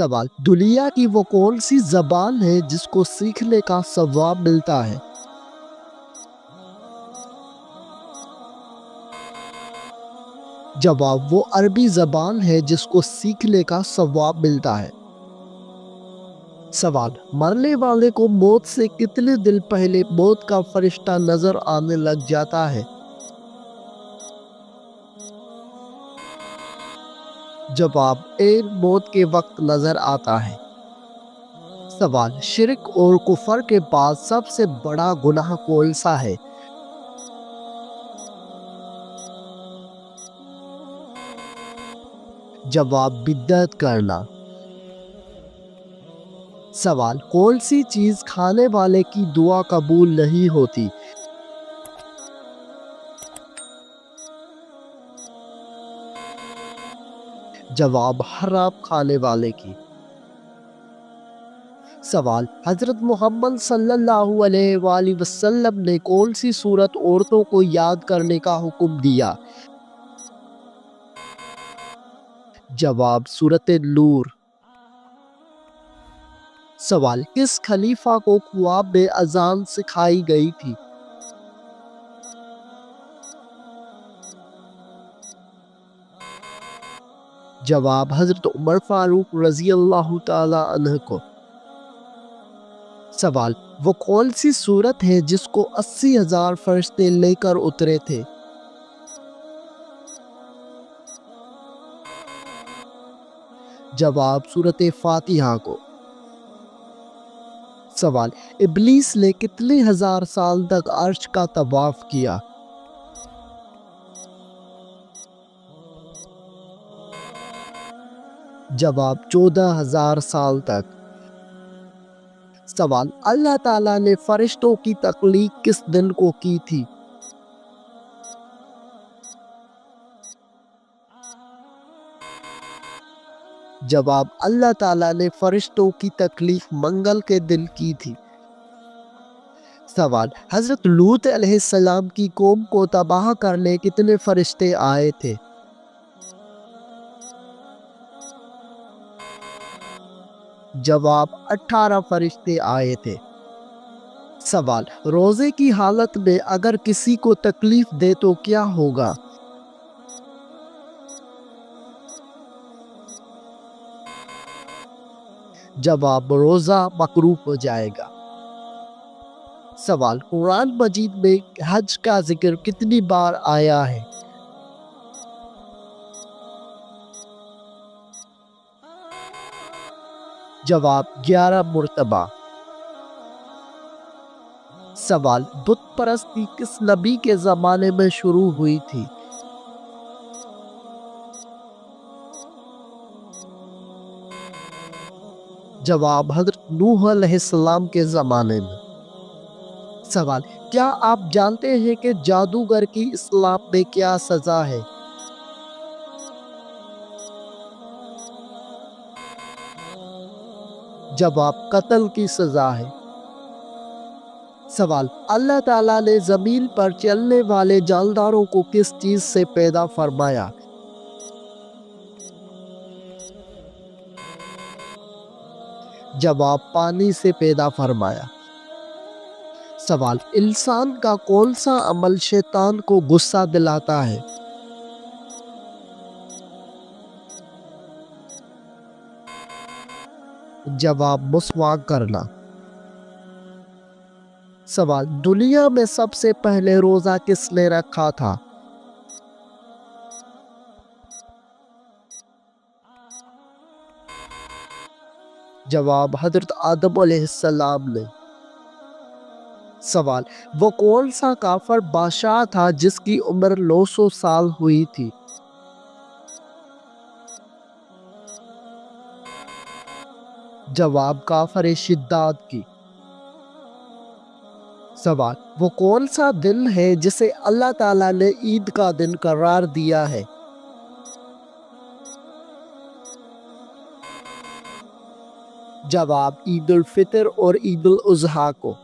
سوال، دنیا کی وہ کون سی زبان ہے جس کو سیکھنے کا ثواب ملتا ہے؟ جواب، وہ عربی زبان ہے جس کو سیکھنے کا ثواب ملتا ہے۔ سوال، مرنے والے کو موت سے کتنے دن پہلے موت کا فرشتہ نظر آنے لگ جاتا ہے؟ جواب، موت کے وقت نظر آتا ہے۔ سوال، شرک اور کفر کے بعد سب سے بڑا گناہ کون سا ہے؟ جواب، بدعت کرنا۔ سوال، کون سی چیز کھانے والے کی دعا قبول نہیں ہوتی؟ جواب، حرام کھانے والے کی۔ سوال، حضرت محمد صلی اللہ علیہ وآلہ وسلم نے کون سی سورت عورتوں کو یاد کرنے کا حکم دیا؟ جواب، سورت نور۔ سوال، کس خلیفہ کو خواب میں اذان سکھائی گئی تھی؟ جواب، حضرت عمر فاروق رضی اللہ تعالی عنہ کو۔ سوال، وہ کون سی سورت ہے جس کو 80,000 فرشتے لے کر اترے تھے؟ جواب، سورت فاتحہ کو۔ سوال، ابلیس نے کتنے ہزار سال تک عرش کا طواف کیا؟ جواب، 14,000 سال تک۔ سوال، اللہ تعالیٰ نے فرشتوں کی تخلیق کس دن کو کی تھی؟ جواب، اللہ تعالیٰ نے فرشتوں کی تخلیق منگل کے دن کی تھی۔ سوال، حضرت لوط علیہ السلام کی قوم کو تباہ کرنے کتنے فرشتے آئے تھے؟ جواب، 18 فرشتے آئے تھے۔ سوال، روزے کی حالت میں اگر کسی کو تکلیف دے تو کیا ہوگا؟ جواب، روزہ مکروہ ہو جائے گا۔ سوال، قرآن مجید میں حج کا ذکر کتنی بار آیا ہے؟ جواب، 11 مرتبہ۔ سوال، بت پرستی کس نبی کے زمانے میں شروع ہوئی تھی؟ جواب، حضرت نوح علیہ السلام کے زمانے میں۔ سوال، کیا آپ جانتے ہیں کہ جادوگر کی اسلام میں کیا سزا ہے؟ جواب، قتل کی سزا ہے۔ سوال، اللہ تعالیٰ نے زمین پر چلنے والے جانداروں کو کس چیز سے پیدا فرمایا؟ جواب، پانی سے پیدا فرمایا۔ سوال، انسان کا کون سا عمل شیطان کو غصہ دلاتا ہے؟ جواب، مسواک کرنا۔ سوال، دنیا میں سب سے پہلے روزہ کس نے رکھا تھا؟ جواب، حضرت آدم علیہ السلام نے۔ سوال، وہ کون سا کافر بادشاہ تھا جس کی عمر 900 سال ہوئی تھی؟ جواب، کافر شداد کی۔ سوال، وہ کون سا دن ہے جسے اللہ تعالیٰ نے عید کا دن قرار دیا ہے؟ جواب، عید الفطر اور عید الاضحیٰ کو۔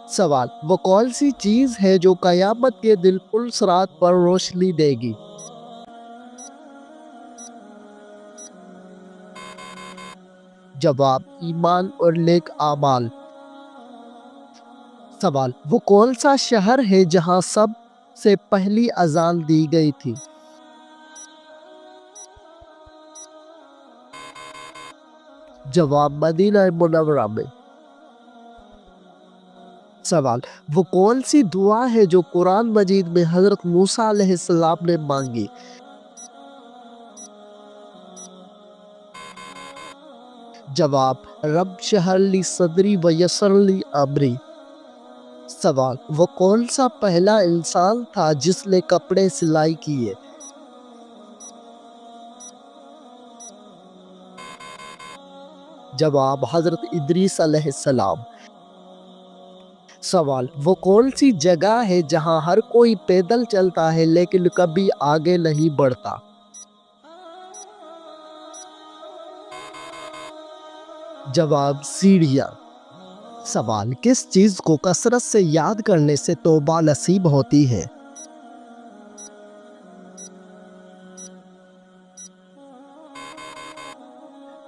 سوال، وہ کون سی چیز ہے جو قیامت کے دن پلسرات پر روشنی دے گی؟ جواب ایمان اور نیک اعمال۔ سوال وہ کون سا شہر ہے جہاں سب سے پہلی اذان دی گئی تھی؟ جواب مدینہ منورہ میں۔ سوال وہ کون سی دعا ہے جو قرآن مجید میں حضرت موسیٰ علیہ السلام نے مانگی؟ جواب رب اشرح لی صدری ویسر لی امری۔ سوال وہ کون سا پہلا انسان تھا جس نے کپڑے سلائی کیے؟ جواب حضرت ادریس علیہ السلام۔ سوال وہ کون سی جگہ ہے جہاں ہر کوئی پیدل چلتا ہے لیکن کبھی آگے نہیں بڑھتا؟ جواب سیڑھیاں۔ سوال کس چیز کو کثرت سے یاد کرنے سے توبہ نصیب ہوتی ہے؟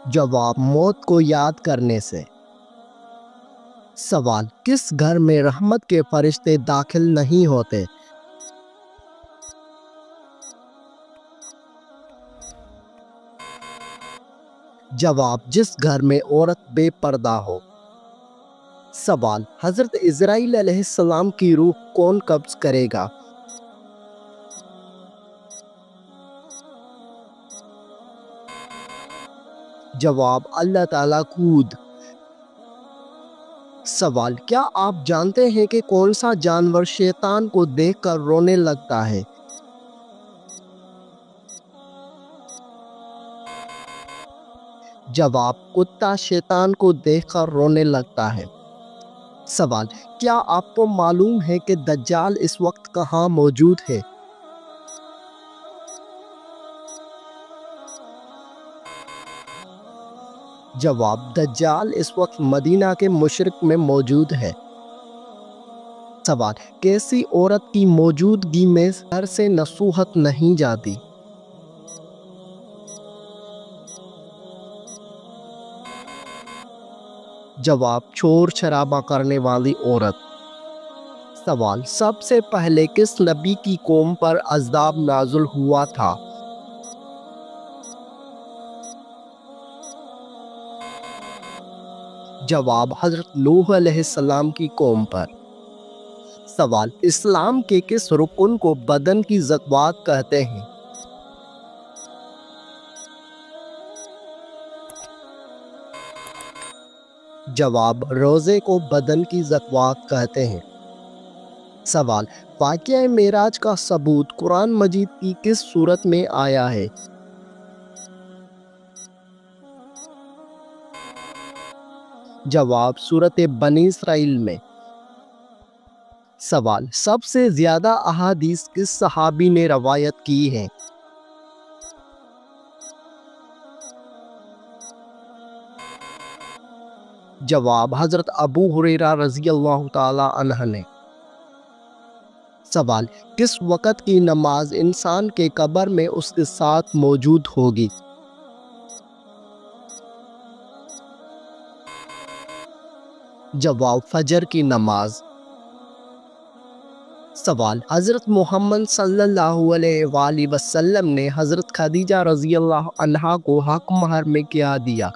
جواب موت کو یاد کرنے سے۔ سوال کس گھر میں رحمت کے فرشتے داخل نہیں ہوتے؟ جواب جس گھر میں عورت بے پردہ ہو۔ سوال حضرت اسرائیل علیہ السلام کی روح کون قبض کرے گا؟ جواب اللہ تعالیٰ خود۔ سوال کیا آپ جانتے ہیں کہ کون سا جانور شیطان کو دیکھ کر رونے لگتا ہے؟ جواب کتا شیطان کو دیکھ کر رونے لگتا ہے۔ سوال کیا آپ کو معلوم ہے کہ دجال اس وقت کہاں موجود ہے؟ جواب دجال اس وقت مدینہ کے مشرق میں موجود ہے۔ سوال کیسی عورت کی موجودگی میں گھر سے نصیحت نہیں جاتی؟ جواب شور شرابہ کرنے والی عورت۔ سوال سب سے پہلے کس نبی کی قوم پر عذاب نازل ہوا تھا؟ جواب حضرت نوح علیہ السلام کی قوم پر۔ سوال اسلام کے کس رکن کو بدن کی زکوٰۃ کہتے ہیں؟ جواب روزے کو بدن کی زکوٰۃ کہتے ہیں۔ سوال واقعہ معراج کا ثبوت قرآن مجید کی کس سورت میں آیا ہے؟ جواب سورت بنی اسرائیل میں۔ سوال سب سے زیادہ احادیث کس صحابی نے روایت کی ہیں؟ جواب حضرت ابو ہریرہ رضی اللہ تعالی عنہ نے۔ سوال کس وقت کی نماز انسان کے قبر میں اس کے ساتھ موجود ہوگی؟ جواب فجر کی نماز۔ سوال حضرت محمد صلی اللہ علیہ وآلہ وسلم نے حضرت خدیجہ رضی اللہ عنہا کو حق مہر میں کیا دیا؟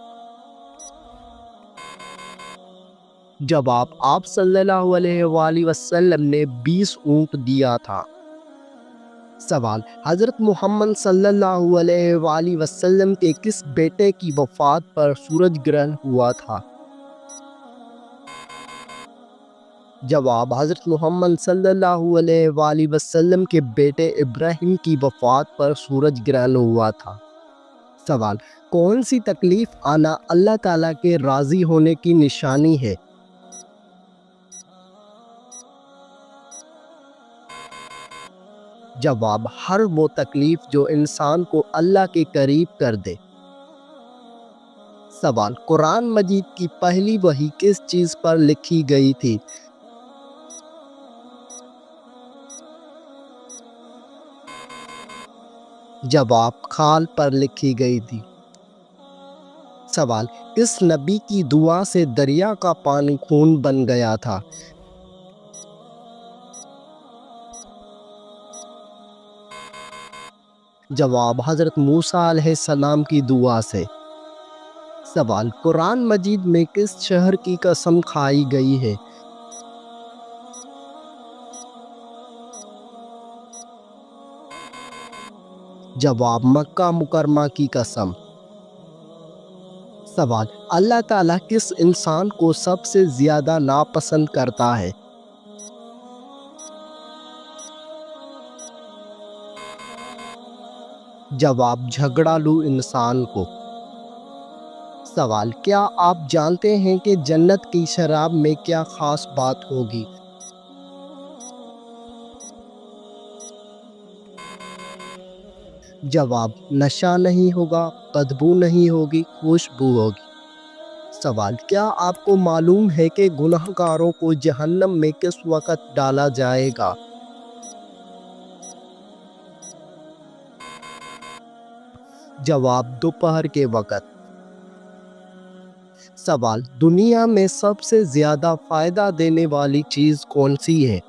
جواب آپ صلی اللہ علیہ وآلہ وسلم نے 20 اونٹ دیا تھا۔ سوال حضرت محمد صلی اللہ علیہ وآلہ وسلم کے کس بیٹے کی وفات پر سورج گرہن ہوا تھا؟ جواب حضرت محمد صلی اللہ علیہ وآلہ وسلم کے بیٹے ابراہیم کی وفات پر سورج گرہن ہوا تھا۔ سوال کون سی تکلیف آنا اللہ تعالیٰ کے راضی ہونے کی نشانی ہے؟ جواب ہر وہ تکلیف جو انسان کو اللہ کے قریب کر دے۔ سوال قرآن مجید کی پہلی وحی کس چیز پر لکھی گئی تھی؟ جواب کھال پر لکھی گئی تھی۔ سوال، اس نبی کی دعا سے دریا کا پانی خون بن گیا تھا؟ جواب، حضرت موسیٰ علیہ السلام کی دعا سے۔ سوال، قرآن مجید میں کس شہر کی قسم کھائی گئی ہے؟ جواب، مکہ مکرمہ کی قسم۔ سوال، اللہ تعالیٰ کس انسان کو سب سے زیادہ ناپسند کرتا ہے؟ جواب، جھگڑالو انسان کو۔ سوال، کیا آپ جانتے ہیں کہ جنت کی شراب میں کیا خاص بات ہوگی؟ جواب، نشہ نہیں ہوگا، بدبو نہیں ہوگی، خوشبو ہوگی۔ سوال، کیا آپ کو معلوم ہے کہ گناہ گاروں کو جہنم میں کس وقت ڈالا جائے گا؟ جواب، دوپہر کے وقت۔ سوال، دنیا میں سب سے زیادہ فائدہ دینے والی چیز کون سی ہے؟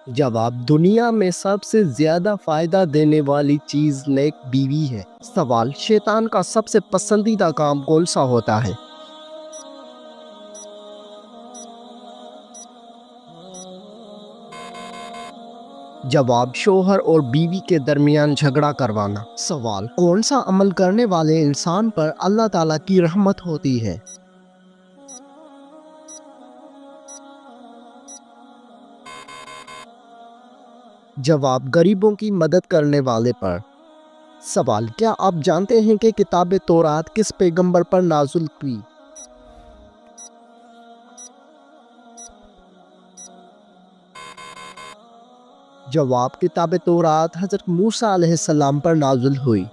جواب، دنیا میں سب سے زیادہ فائدہ دینے والی چیز نیک بیوی ہے۔ سوال، شیطان کا سب سے پسندیدہ کام کون سا ہوتا ہے؟ جواب، شوہر اور بیوی کے درمیان جھگڑا کروانا۔ سوال، کون سا عمل کرنے والے انسان پر اللہ تعالیٰ کی رحمت ہوتی ہے؟ جواب، غریبوں کی مدد کرنے والے پر۔ سوال، کیا آپ جانتے ہیں کہ کتاب تورات کس پیغمبر پر نازل ہوئی؟ جواب، کتاب تورات حضرت موسیٰ علیہ السلام پر نازل ہوئی۔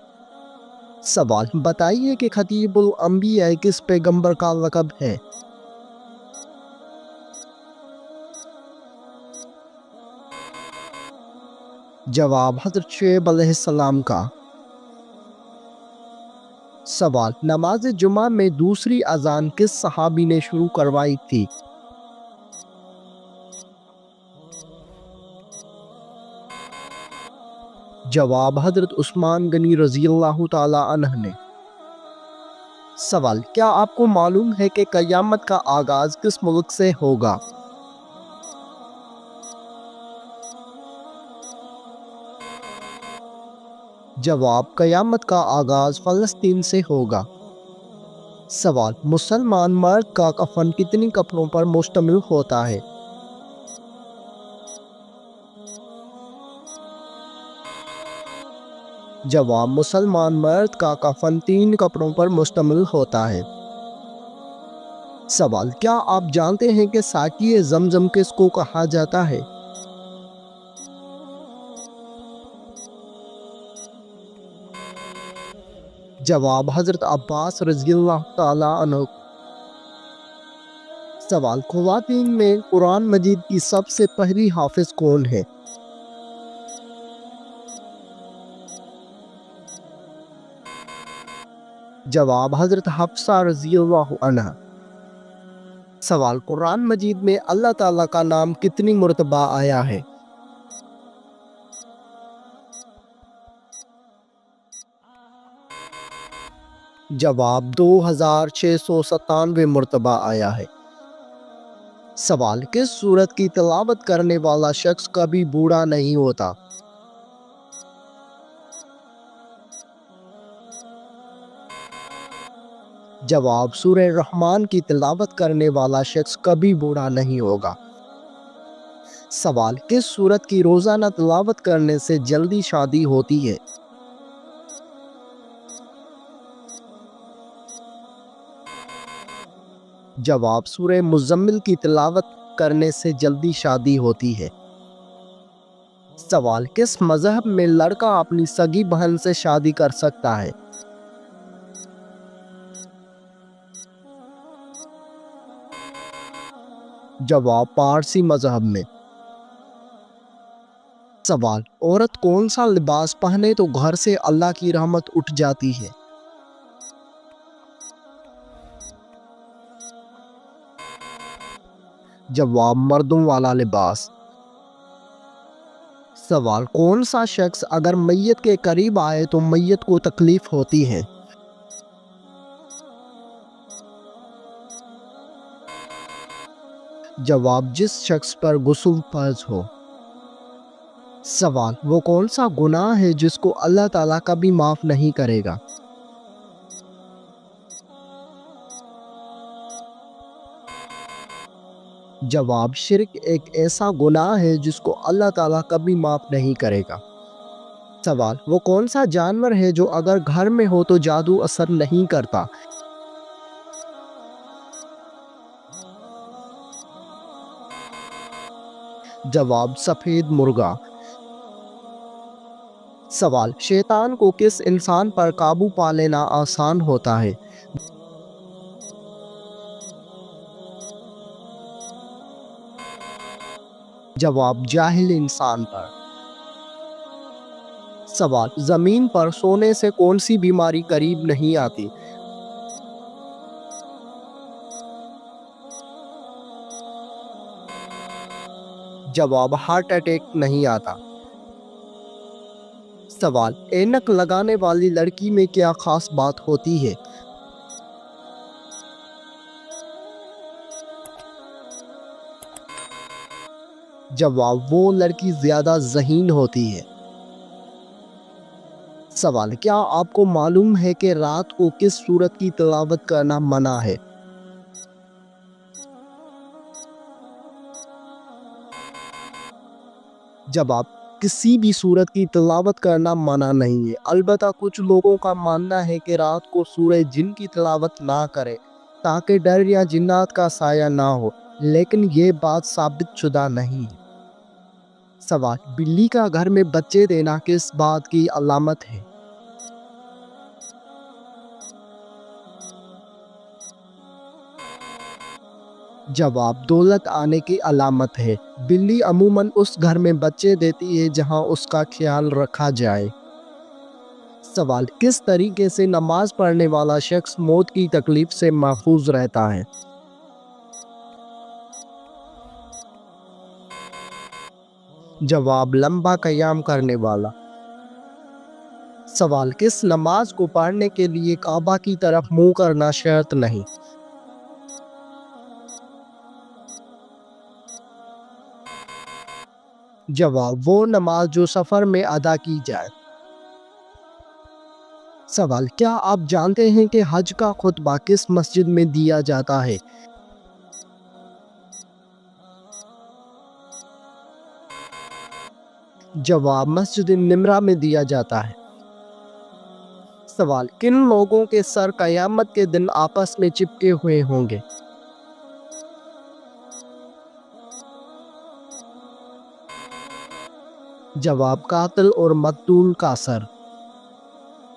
سوال، بتائیے کہ خطیب الانبیاء کس پیغمبر کا لقب ہے؟ جواب، حضرت شعیب علیہ السلام کا۔ سوال، نماز جمعہ میں دوسری اذان کس صحابی نے شروع کروائی تھی؟ جواب، حضرت عثمان غنی رضی اللہ تعالی عنہ نے۔ سوال، کیا آپ کو معلوم ہے کہ قیامت کا آغاز کس ملک سے ہوگا؟ جواب، قیامت کا آغاز فلسطین سے ہوگا۔ سوال، مسلمان مرد کا کفن کتنی کپڑوں پر مشتمل ہوتا ہے؟ جواب، مسلمان مرد کا کفن 3 کپڑوں پر مشتمل ہوتا ہے۔ سوال، کیا آپ جانتے ہیں کہ ساقی زمزم کس کو کہا جاتا ہے؟ جواب، حضرت عباس رضی اللہ تعالی عنہ۔ سوال، خواتین میں قرآن مجید کی سب سے پہلی حافظ کون ہے؟ جواب، حضرت حفصہ رضی اللہ عنہ۔ سوال، قرآن مجید میں اللہ تعالیٰ کا نام کتنی مرتبہ آیا ہے؟ جواب، 2697 مرتبہ آیا ہے۔ سوال، کس سورت کی تلاوت کرنے والا شخص کبھی بوڑھا نہیں ہوتا؟ جواب، سورہ رحمان کی تلاوت کرنے والا شخص کبھی بوڑھا نہیں ہوگا۔ سوال، کس سورت کی روزانہ تلاوت کرنے سے جلدی شادی ہوتی ہے؟ جواب، سورہ مزمل کی تلاوت کرنے سے جلدی شادی ہوتی ہے۔ سوال، کس مذہب میں لڑکا اپنی سگی بہن سے شادی کر سکتا ہے؟ جواب، پارسی مذہب میں۔ سوال، عورت کون سا لباس پہنے تو گھر سے اللہ کی رحمت اٹھ جاتی ہے؟ جواب، مردوں والا لباس۔ سوال، کون سا شخص اگر میت کے قریب آئے تو میت کو تکلیف ہوتی ہے؟ جواب، جس شخص پر غسل فرض ہو۔ سوال، وہ کون سا گناہ ہے جس کو اللہ تعالیٰ کبھی معاف نہیں کرے گا؟ جواب، شرک ایک ایسا گناہ ہے جس کو اللہ تعالیٰ کبھی معاف نہیں کرے گا۔ سوال، وہ کون سا جانور ہے جو اگر گھر میں ہو تو جادو اثر نہیں کرتا؟ جواب، سفید مرغا۔ سوال، شیطان کو کس انسان پر قابو پا لینا آسان ہوتا ہے؟ جواب، جاہل انسان پر۔ سوال، زمین پر سونے سے کون سی بیماری قریب نہیں آتی؟ جواب، ہارٹ اٹیک نہیں آتا۔ سوال، اینک لگانے والی لڑکی میں کیا خاص بات ہوتی ہے؟ جواب، وہ لڑکی زیادہ ذہین ہوتی ہے۔ سوال، کیا آپ کو معلوم ہے کہ رات کو کس سورت کی تلاوت کرنا منع ہے؟ جواب، کسی بھی سورت کی تلاوت کرنا منع نہیں ہے، البتہ کچھ لوگوں کا ماننا ہے کہ رات کو سورہ جن کی تلاوت نہ کرے تاکہ ڈر یا جنات کا سایہ نہ ہو، لیکن یہ بات ثابت شدہ نہیں ہے۔ سوال، بلی کا گھر میں بچے دینا کس بات کی علامت ہے؟ جواب، دولت آنے کی علامت ہے۔ بلی عموماً اس گھر میں بچے دیتی ہے جہاں اس کا خیال رکھا جائے۔ سوال، کس طریقے سے نماز پڑھنے والا شخص موت کی تکلیف سے محفوظ رہتا ہے؟ جواب، لمبا قیام کرنے والا۔ سوال، کس نماز کو پڑھنے کے لیے کعبہ کی طرف منہ کرنا شرط نہیں؟ جواب، وہ نماز جو سفر میں ادا کی جائے۔ سوال، کیا آپ جانتے ہیں کہ حج کا خطبہ کس مسجد میں دیا جاتا ہے؟ جواب، مسجد نمرہ میں دیا جاتا ہے۔ سوال، کن لوگوں کے سر قیامت کے دن آپس میں چپکے ہوئے ہوں گے؟ جواب، قاتل اور مقتول کا سر۔